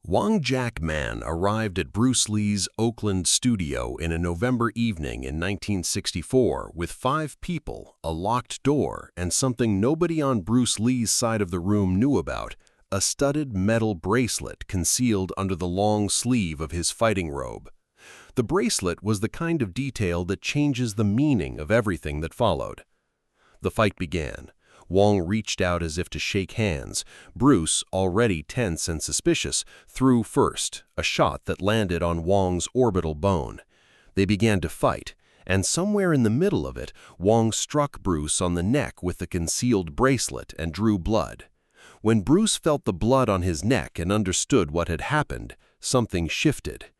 Wong Jack Man arrived at Bruce Lee's Oakland studio in a November evening in 1964 with 5 people, a locked door, and something nobody on Bruce Lee's side of the room knew about, a studded metal bracelet concealed under the long sleeve of his fighting robe. The bracelet was the kind of detail that changes the meaning of everything that followed. The fight began. Wong reached out as if to shake hands. Bruce, already tense and suspicious, threw first, a shot that landed on Wong's orbital bone. They began to fight, and somewhere in the middle of it, Wong struck Bruce on the neck with the concealed bracelet and drew blood. When Bruce felt the blood on his neck and understood what had happened, something shifted.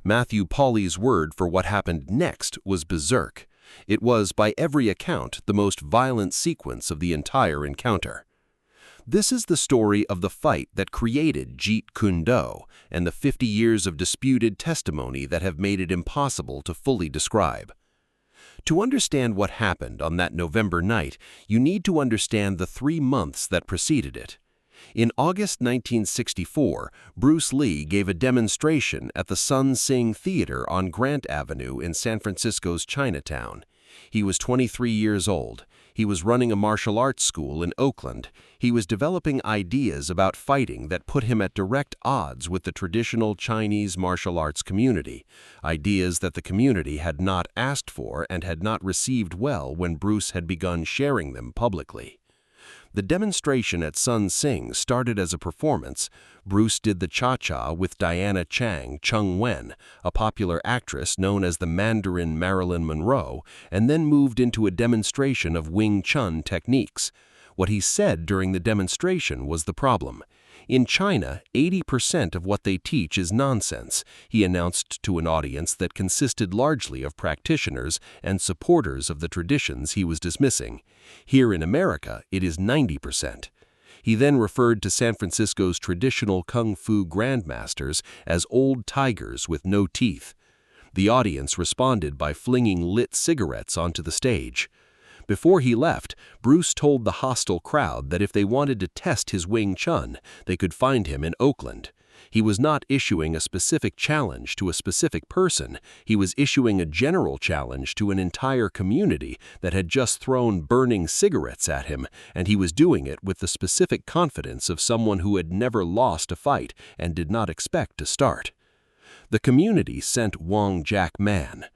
Matthew Pauly's word for what happened next was berserk. It was, by every account, the most violent sequence of the entire encounter. This is the story of the fight that created Jeet Kune Do and the 50 years of disputed testimony that have made it impossible to fully describe. To understand what happened on that November night, you need to understand the 3 months that preceded it. In August 1964, Bruce Lee gave a demonstration at the Sun Sing Theater on Grant Avenue in San Francisco's Chinatown. He was 23 years old. He was running a martial arts school in Oakland. He was developing ideas about fighting that put him at direct odds with the traditional Chinese martial arts community, ideas that the community had not asked for and had not received well when Bruce had begun sharing them publicly. The demonstration at Sun Sing started as a performance. Bruce did the cha-cha with Diana Chung Wen, a popular actress known as the Mandarin Marilyn Monroe, and then moved into a demonstration of Wing Chun techniques. What he said during the demonstration was the problem. In China, 80% of what they teach is nonsense, he announced to an audience that consisted largely of practitioners and supporters of the traditions he was dismissing. Here in America, it is 90%. He then referred to San Francisco's traditional kung fu grandmasters as old tigers with no teeth. The audience responded by flinging lit cigarettes onto the stage. Before he left, Bruce told the hostile crowd that if they wanted to test his Wing Chun, they could find him in Oakland. He was not issuing a specific challenge to a specific person. He was issuing a general challenge to an entire community that had just thrown burning cigarettes at him, and he was doing it with the specific confidence of someone who had never lost a fight and did not expect to start. The community sent Wong Jack Man.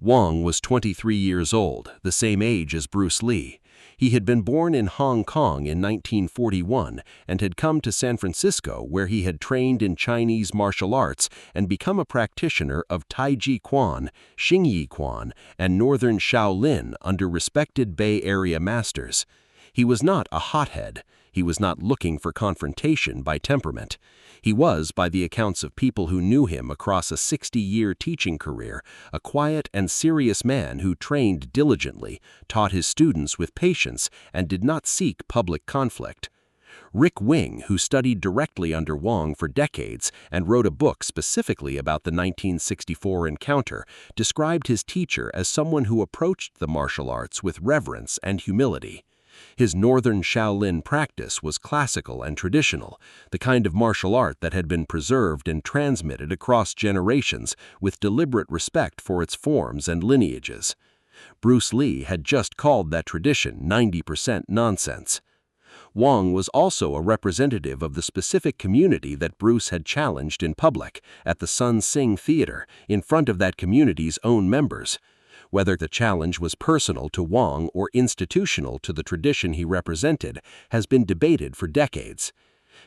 Wong was 23 years old, the same age as Bruce Lee. He had been born in Hong Kong in 1941 and had come to San Francisco where he had trained in Chinese martial arts and become a practitioner of Tai Chi Quan, Xingyi Quan, and Northern Shaolin under respected Bay Area masters. He was not a hothead. He was not looking for confrontation by temperament. He was, by the accounts of people who knew him across a 60-year teaching career, a quiet and serious man who trained diligently, taught his students with patience, and did not seek public conflict. Rick Wing, who studied directly under Wong for decades and wrote a book specifically about the 1964 encounter, described his teacher as someone who approached the martial arts with reverence and humility. His Northern Shaolin practice was classical and traditional, the kind of martial art that had been preserved and transmitted across generations with deliberate respect for its forms and lineages. Bruce Lee had just called that tradition 90% nonsense. Wong was also a representative of the specific community that Bruce had challenged in public at the Sun Sing Theater in front of that community's own members. Whether the challenge was personal to Wong or institutional to the tradition he represented has been debated for decades.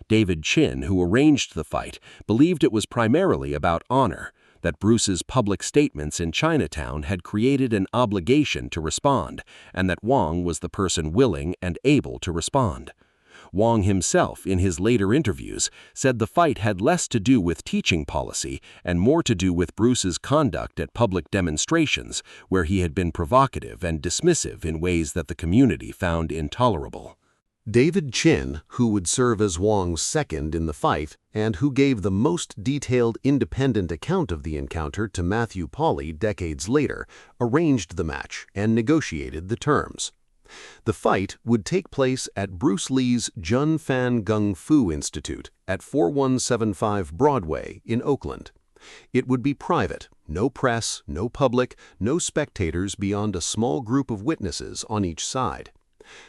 David Chin, who arranged the fight, believed it was primarily about honor, that Bruce's public statements in Chinatown had created an obligation to respond, and that Wong was the person willing and able to respond. Wong himself, in his later interviews, said the fight had less to do with teaching policy and more to do with Bruce's conduct at public demonstrations, where he had been provocative and dismissive in ways that the community found intolerable. David Chin, who would serve as Wong's second in the fight and who gave the most detailed independent account of the encounter to Matthew Pauly decades later, arranged the match and negotiated the terms. The fight would take place at Bruce Lee's Jun Fan Gung Fu Institute at 4175 Broadway in Oakland. It would be private, no press, no public, no spectators beyond a small group of witnesses on each side.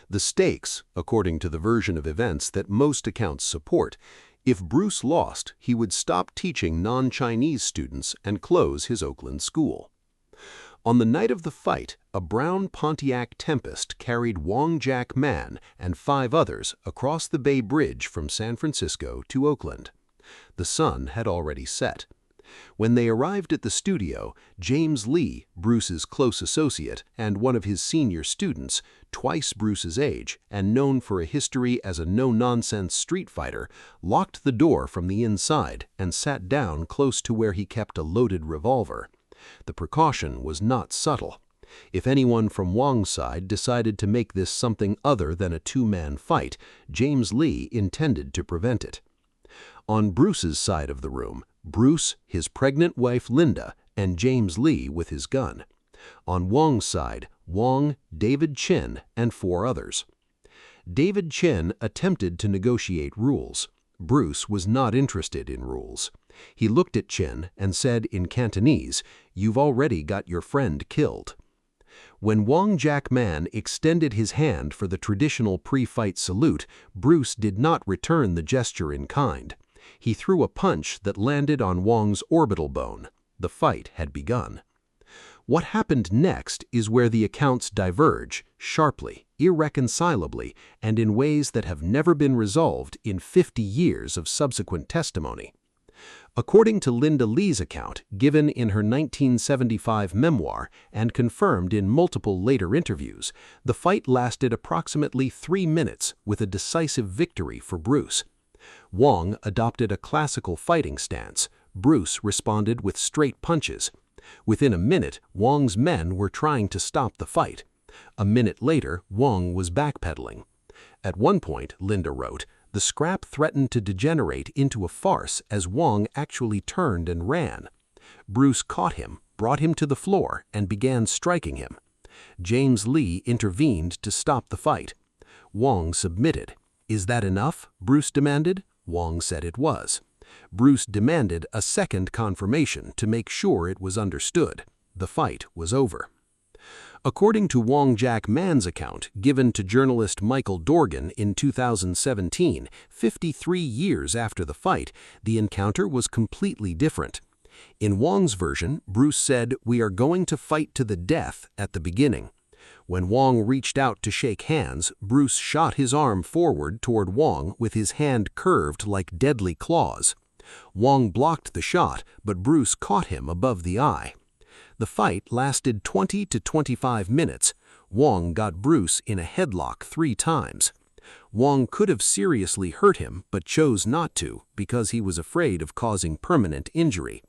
The stakes, according to the version of events that most accounts support, if Bruce lost, he would stop teaching non-Chinese students and close his Oakland school. On the night of the fight, a brown Pontiac Tempest carried Wong Jack Man and 5 others across the Bay Bridge from San Francisco to Oakland. The sun had already set. When they arrived at the studio, James Lee, Bruce's close associate and one of his senior students, twice Bruce's age and known for a history as a no-nonsense street fighter, locked the door from the inside and sat down close to where he kept a loaded revolver. The precaution was not subtle. If anyone from Wong's side decided to make this something other than a two-man fight, James Lee intended to prevent it. On Bruce's side of the room, Bruce, his pregnant wife Linda, and James Lee with his gun. On Wong's side, Wong, David Chin, and 4 others. David Chin attempted to negotiate rules. Bruce was not interested in rules. He looked at Chin and said in Cantonese, "You've already got your friend killed." When Wong Jack Man extended his hand for the traditional pre-fight salute, Bruce did not return the gesture in kind. He threw a punch that landed on Wong's orbital bone. The fight had begun. What happened next is where the accounts diverge, sharply, irreconcilably, and in ways that have never been resolved in 50 years of subsequent testimony. According to Linda Lee's account, given in her 1975 memoir and confirmed in multiple later interviews, the fight lasted approximately 3 minutes with a decisive victory for Bruce. Wong adopted a classical fighting stance. Bruce responded with straight punches. Within a minute, Wong's men were trying to stop the fight. A minute later, Wong was backpedaling. At one point, Linda wrote, the scrap threatened to degenerate into a farce as Wong actually turned and ran. Bruce caught him, brought him to the floor, and began striking him. James Lee intervened to stop the fight. Wong submitted. "Is that enough?" Bruce demanded. Wong said it was. Bruce demanded a second confirmation to make sure it was understood. The fight was over. According to Wong Jack Man's account, given to journalist Michael Dorgan in 2017, 53 years after the fight, the encounter was completely different. In Wong's version, Bruce said, "We are going to fight to the death" at the beginning. When Wong reached out to shake hands, Bruce shot his arm forward toward Wong with his hand curved like deadly claws. Wong blocked the shot, but Bruce caught him above the eye. The fight lasted 20 to 25 minutes. Wong got Bruce in a headlock 3 times. Wong could have seriously hurt him, but chose not to because he was afraid of causing permanent injury.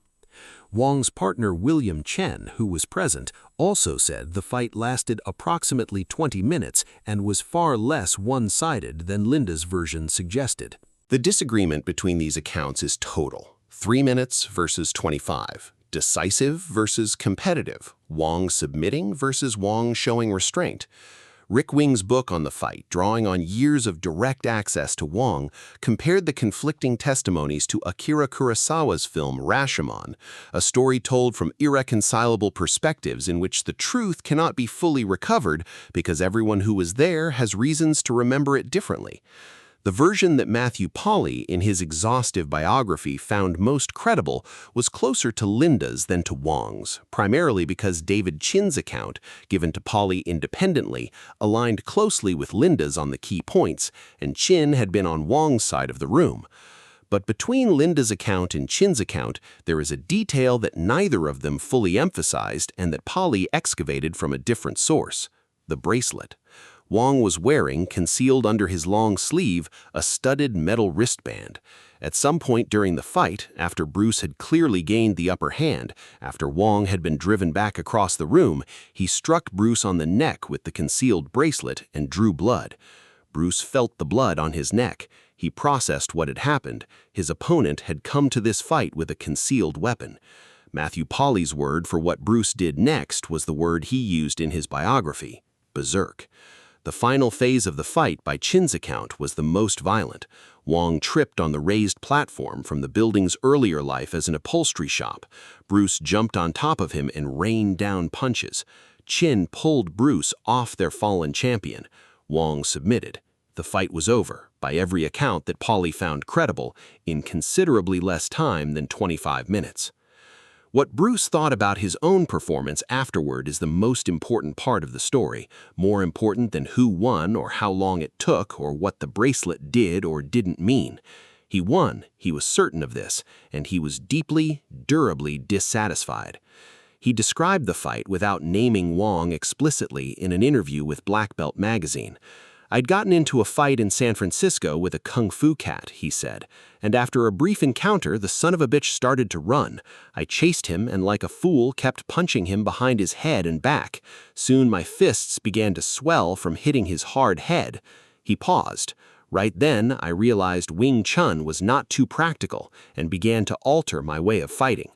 Wong's partner William Chen, who was present, also said the fight lasted approximately 20 minutes and was far less one-sided than Linda's version suggested. The disagreement between these accounts is total. 3 minutes versus 25. Decisive versus competitive. Wong submitting versus Wong showing restraint. Rick Wing's book on the fight, drawing on years of direct access to Wong, compared the conflicting testimonies to Akira Kurosawa's film Rashomon, a story told from irreconcilable perspectives in which the truth cannot be fully recovered because everyone who was there has reasons to remember it differently. The version that Matthew Polly, in his exhaustive biography, found most credible was closer to Linda's than to Wong's, primarily because David Chin's account, given to Polly independently, aligned closely with Linda's on the key points, and Chin had been on Wong's side of the room. But between Linda's account and Chin's account, there is a detail that neither of them fully emphasized and that Polly excavated from a different source: the bracelet. Wong was wearing, concealed under his long sleeve, a studded metal wristband. At some point during the fight, after Bruce had clearly gained the upper hand, after Wong had been driven back across the room, he struck Bruce on the neck with the concealed bracelet and drew blood. Bruce felt the blood on his neck. He processed what had happened. His opponent had come to this fight with a concealed weapon. Matthew Polly's word for what Bruce did next was the word he used in his biography: berserk. The final phase of the fight, by Chin's account, was the most violent. Wong tripped on the raised platform from the building's earlier life as an upholstery shop. Bruce jumped on top of him and rained down punches. Chin pulled Bruce off their fallen champion. Wong submitted. The fight was over, by every account that Polly found credible, in considerably less time than 25 minutes. What Bruce thought about his own performance afterward is the most important part of the story, more important than who won or how long it took or what the bracelet did or didn't mean. He won, he was certain of this, and he was deeply, durably dissatisfied. He described the fight without naming Wong explicitly in an interview with Black Belt magazine. "I'd gotten into a fight in San Francisco with a kung fu cat," he said, "and after a brief encounter, the son of a bitch started to run. I chased him and like a fool kept punching him behind his head and back. Soon my fists began to swell from hitting his hard head." He paused. "Right then, I realized Wing Chun was not too practical and began to alter my way of fighting."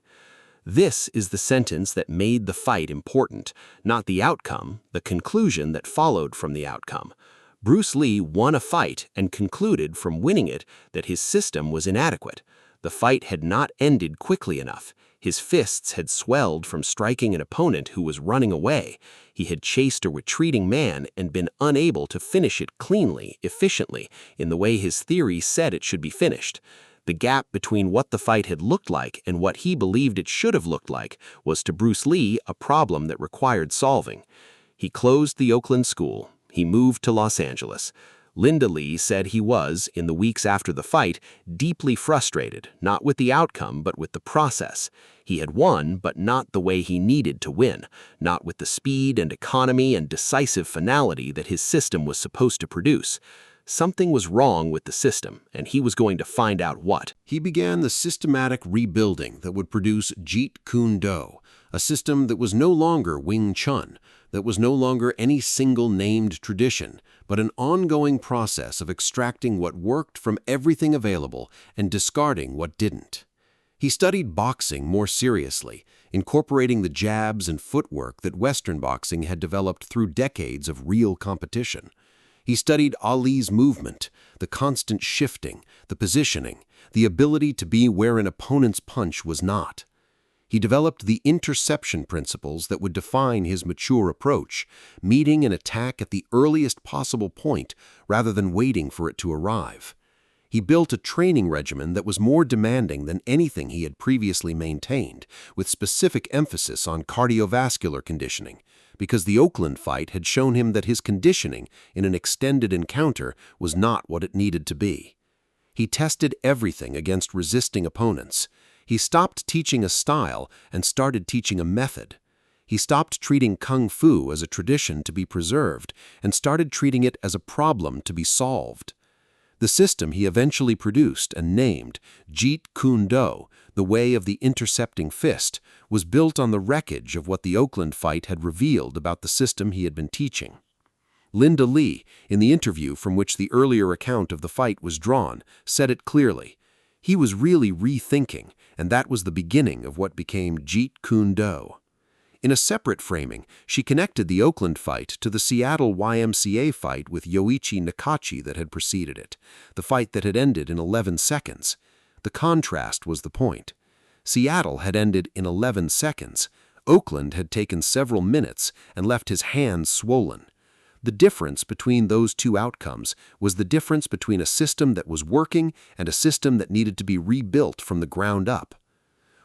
This is the sentence that made the fight important, not the outcome, the conclusion that followed from the outcome. Bruce Lee won a fight and concluded from winning it that his system was inadequate. The fight had not ended quickly enough. His fists had swelled from striking an opponent who was running away. He had chased a retreating man and been unable to finish it cleanly, efficiently, in the way his theory said it should be finished. The gap between what the fight had looked like and what he believed it should have looked like was to Bruce Lee a problem that required solving. He closed the Oakland school. He moved to Los Angeles. Linda Lee said he was, in the weeks after the fight, deeply frustrated, not with the outcome but with the process. He had won, but not the way he needed to win, not with the speed and economy and decisive finality that his system was supposed to produce. Something was wrong with the system, and he was going to find out what. He began the systematic rebuilding that would produce Jeet Kune Do, a system that was no longer Wing Chun, that was no longer any single named tradition, but an ongoing process of extracting what worked from everything available and discarding what didn't. He studied boxing more seriously, incorporating the jabs and footwork that Western boxing had developed through decades of real competition. He studied Ali's movement, the constant shifting, the positioning, the ability to be where an opponent's punch was not. He developed the interception principles that would define his mature approach, meeting an attack at the earliest possible point rather than waiting for it to arrive. He built a training regimen that was more demanding than anything he had previously maintained, with specific emphasis on cardiovascular conditioning, because the Oakland fight had shown him that his conditioning in an extended encounter was not what it needed to be. He tested everything against resisting opponents. He stopped teaching a style and started teaching a method. He stopped treating kung fu as a tradition to be preserved and started treating it as a problem to be solved. The system he eventually produced and named Jeet Kune Do, the way of the intercepting fist, was built on the wreckage of what the Oakland fight had revealed about the system he had been teaching. Linda Lee, in the interview from which the earlier account of the fight was drawn, said it clearly. He was really rethinking, and that was the beginning of what became Jeet Kune Do. In a separate framing, she connected the Oakland fight to the Seattle YMCA fight with Yoichi Nakachi that had preceded it, the fight that had ended in 11 seconds. The contrast was the point. Seattle had ended in 11 seconds. Oakland had taken several minutes and left his hands swollen. The difference between those two outcomes was the difference between a system that was working and a system that needed to be rebuilt from the ground up.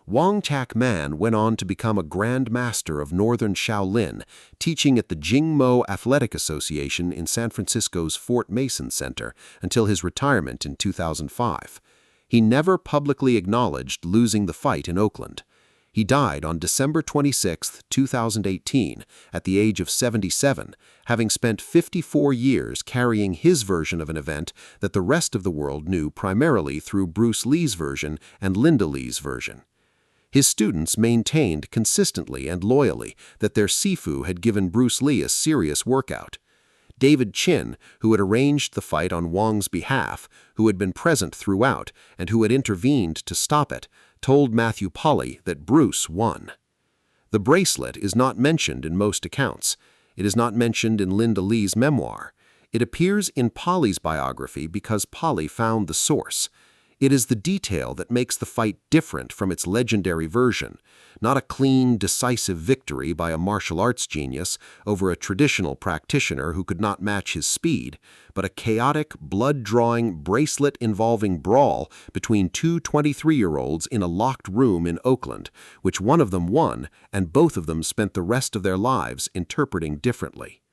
Wong Chak-man went on to become a Grand Master of Northern Shaolin, teaching at the Jingmo Athletic Association in San Francisco's Fort Mason Center until his retirement in 2005. He never publicly acknowledged losing the fight in Oakland. He died on December 26, 2018, at the age of 77, having spent 54 years carrying his version of an event that the rest of the world knew primarily through Bruce Lee's version and Linda Lee's version. His students maintained consistently and loyally that their Sifu had given Bruce Lee a serious workout. David Chin, who had arranged the fight on Wong's behalf, who had been present throughout, and who had intervened to stop it, told Matthew Polly that Bruce won. The bracelet is not mentioned in most accounts. It is not mentioned in Linda Lee's memoir. It appears in Polly's biography because Polly found the source. It is the detail that makes the fight different from its legendary version, not a clean, decisive victory by a martial arts genius over a traditional practitioner who could not match his speed, but a chaotic, blood-drawing, bracelet-involving brawl between two 23-year-olds in a locked room in Oakland, which one of them won, and both of them spent the rest of their lives interpreting differently.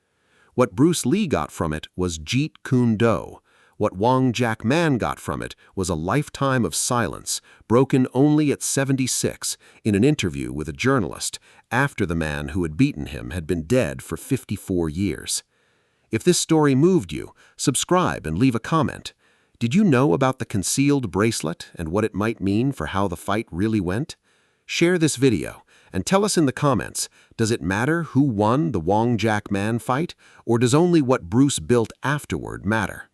What Bruce Lee got from it was Jeet Kune Do. What Wong Jack Man got from it was a lifetime of silence, broken only at 76 in an interview with a journalist after the man who had beaten him had been dead for 54 years. If this story moved you, subscribe and leave a comment. Did you know about the concealed bracelet and what it might mean for how the fight really went? Share this video and tell us in the comments, does it matter who won the Wong Jack Man fight, or does only what Bruce built afterward matter?